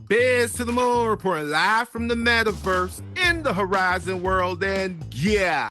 Biz to the Moon, reporting live from the metaverse in the Horizon world. And yeah,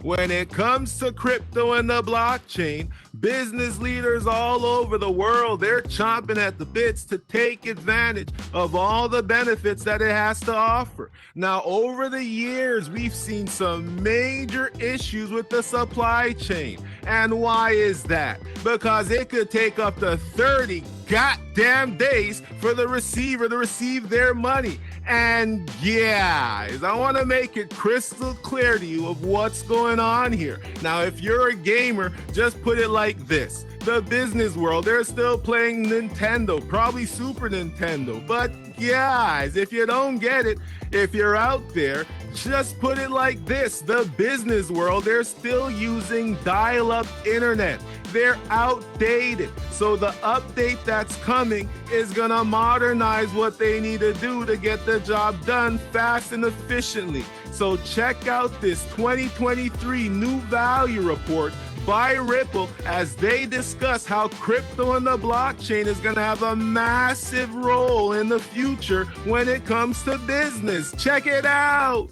when it comes to crypto and the blockchain, business leaders all over the world, they're chomping at the bits to take advantage of all the benefits that it has to offer. Now, over the years, we've seen some major issues with the supply chain. And why is that? Because it could take up to 30 goddamn days for the receiver to receive their money. And yeah, I want to make it crystal clear to you of what's going on here. Now, if you're a gamer, just put it like this. The business world, they're still playing Nintendo, probably Super Nintendo. But guys, if you don't get it, if you're out there, just put it like this. The business world, they're still using dial-up internet. They're outdated. So the update that's coming is gonna modernize what they need to do to get the job done fast and efficiently. So check out this 2023 new value report by Ripple as they discuss how crypto and the blockchain is going to have a massive role in the future when it comes to business. Check it out.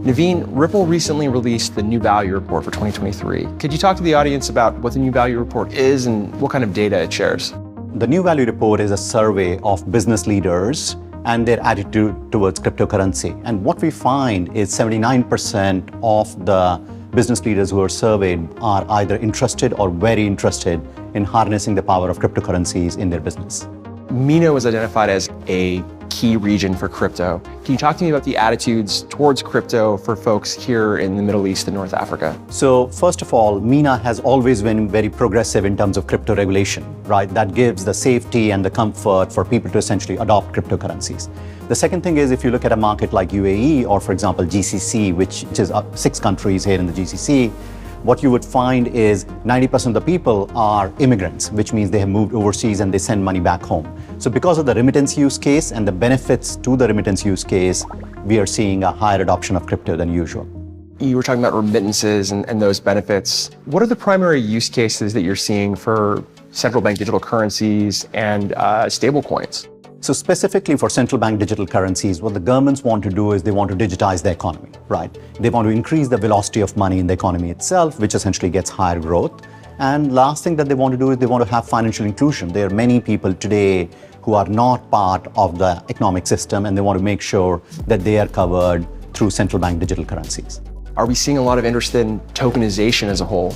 Naveen, Ripple recently released the new value report for 2023. Could you talk to the audience about what the new value report is and what kind of data it shares? The new value report is a survey of business leaders and their attitude towards cryptocurrency. And what we find is 79% of the business leaders who are surveyed are either interested or very interested in harnessing the power of cryptocurrencies in their business. MENA was identified as a key region for crypto. Can you talk to me about the attitudes towards crypto for folks here in the Middle East and North Africa? So first of all, MENA has always been very progressive in terms of crypto regulation, right? That gives the safety and the comfort for people to essentially adopt cryptocurrencies. The second thing is if you look at a market like UAE or for example GCC, which is 6 countries here in the GCC, what you would find is 90% of the people are immigrants, which means they have moved overseas and they send money back home. So because of the remittance use case and the benefits to the remittance use case, we are seeing a higher adoption of crypto than usual. You were talking about remittances and those benefits. What are the primary use cases that you're seeing for central bank digital currencies and stable coins? So specifically for central bank digital currencies, what the governments want to do is they want to digitize the economy, right? They want to increase the velocity of money in the economy itself, which essentially gets higher growth. And last thing that they want to do is they want to have financial inclusion. There are many people today who are not part of the economic system and they want to make sure that they are covered through central bank digital currencies. Are we seeing a lot of interest in tokenization as a whole?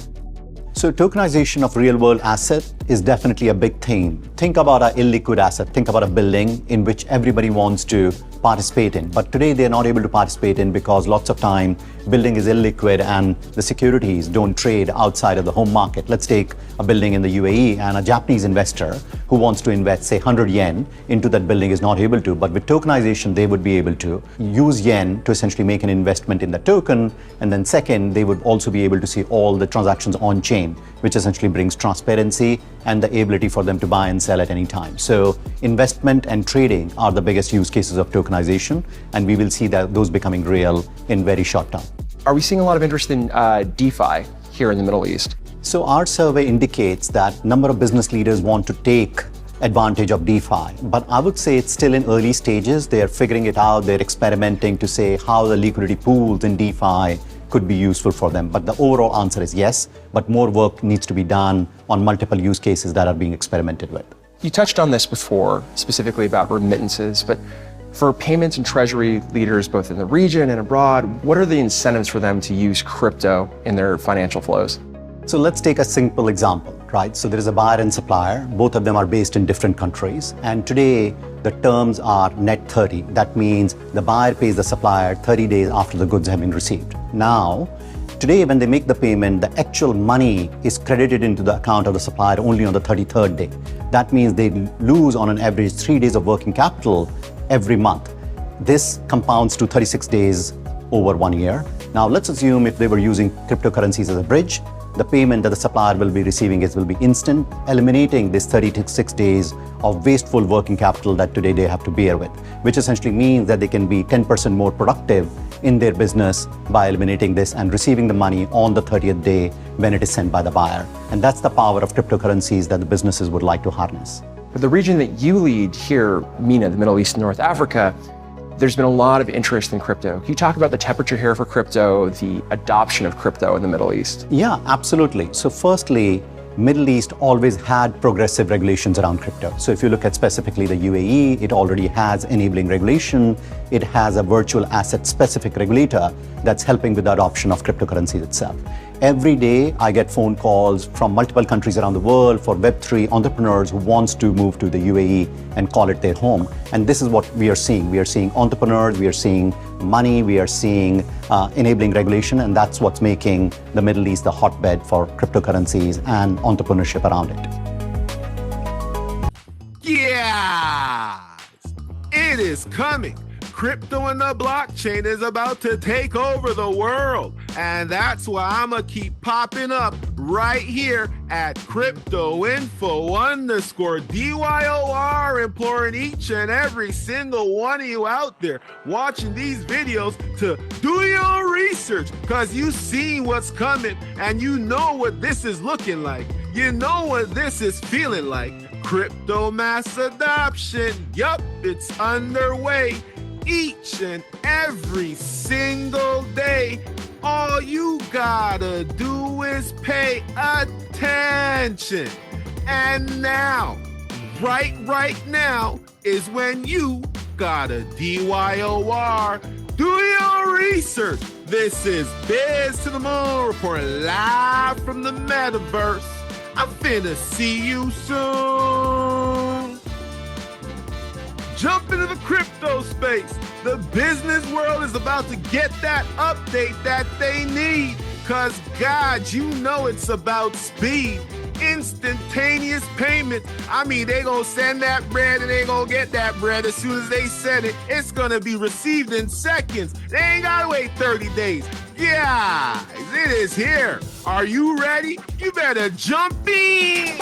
So tokenization of real-world asset is definitely a big theme. Think about an illiquid asset. Think about a building in which everybody wants to participate in. But today they're not able to participate in because lots of time building is illiquid and the securities don't trade outside of the home market. Let's take a building in the UAE and a Japanese investor who wants to invest say 100 yen into that building is not able to. But with tokenization, they would be able to use yen to essentially make an investment in the token. And then second, they would also be able to see all the transactions on chain, which essentially brings transparency and the ability for them to buy and sell at any time. So investment and trading are the biggest use cases of tokenization, and we will see that those becoming real in very short time. Are we seeing a lot of interest in DeFi here in the Middle East? So our survey indicates that number of business leaders want to take advantage of DeFi, but I would say it's still in early stages. They're figuring it out, they're experimenting to say how the liquidity pools in DeFi could be useful for them. But the overall answer is yes, but more work needs to be done on multiple use cases that are being experimented with. You touched on this before, specifically about remittances, but for payments and treasury leaders, both in the region and abroad, what are the incentives for them to use crypto in their financial flows? So let's take a simple example, right? So there is a buyer and supplier. Both of them are based in different countries. And today, the terms are net 30. That means the buyer pays the supplier 30 days after the goods have been received. Now, today, when they make the payment, the actual money is credited into the account of the supplier only on the 33rd day. That means they lose on an average 3 days of working capital every month. This compounds to 36 days over 1 year. Now, let's assume if they were using cryptocurrencies as a bridge, the payment that the supplier will be receiving will be instant, eliminating this 36 days of wasteful working capital that today they have to bear with, which essentially means that they can be 10% more productive in their business by eliminating this and receiving the money on the 30th day when it is sent by the buyer. And that's the power of cryptocurrencies that the businesses would like to harness. But the region that you lead here, MENA, the Middle East and North Africa, there's been a lot of interest in crypto. Can you talk about the temperature here for crypto, the adoption of crypto in the Middle East? Yeah, absolutely. So firstly, Middle East always had progressive regulations around crypto. So if you look at specifically the UAE, it already has enabling regulation. It has a virtual asset specific regulator that's helping with the adoption of cryptocurrencies itself. Every day, I get phone calls from multiple countries around the world for Web3 entrepreneurs who wants to move to the UAE and call it their home. And this is what we are seeing. We are seeing entrepreneurs, we are seeing money, we are seeing enabling regulation, and that's what's making the Middle East the hotbed for cryptocurrencies and entrepreneurship around it. Yeah, it is coming. Crypto and the blockchain is about to take over the world. And that's why I'm going to keep popping up right here at cryptoinfo_DYOR, imploring each and every single one of you out there watching these videos to do your own research, because you've seen what's coming and you know what this is looking like. You know what this is feeling like. Crypto mass adoption. Yup, it's underway. Each and every single day, all you gotta do is pay attention. And now, right now, is when you gotta DYOR, do your research. This is Biz to the Moon reporting live from the metaverse. I'm finna see you soon. Jump into the crypto space. The business world is about to get that update that they need. Cause God, you know it's about speed. Instantaneous payments. I mean, they gonna send that bread and they gonna get that bread as soon as they send it. It's gonna be received in seconds. They ain't gotta wait 30 days. Yeah, it is here. Are you ready? You better jump in.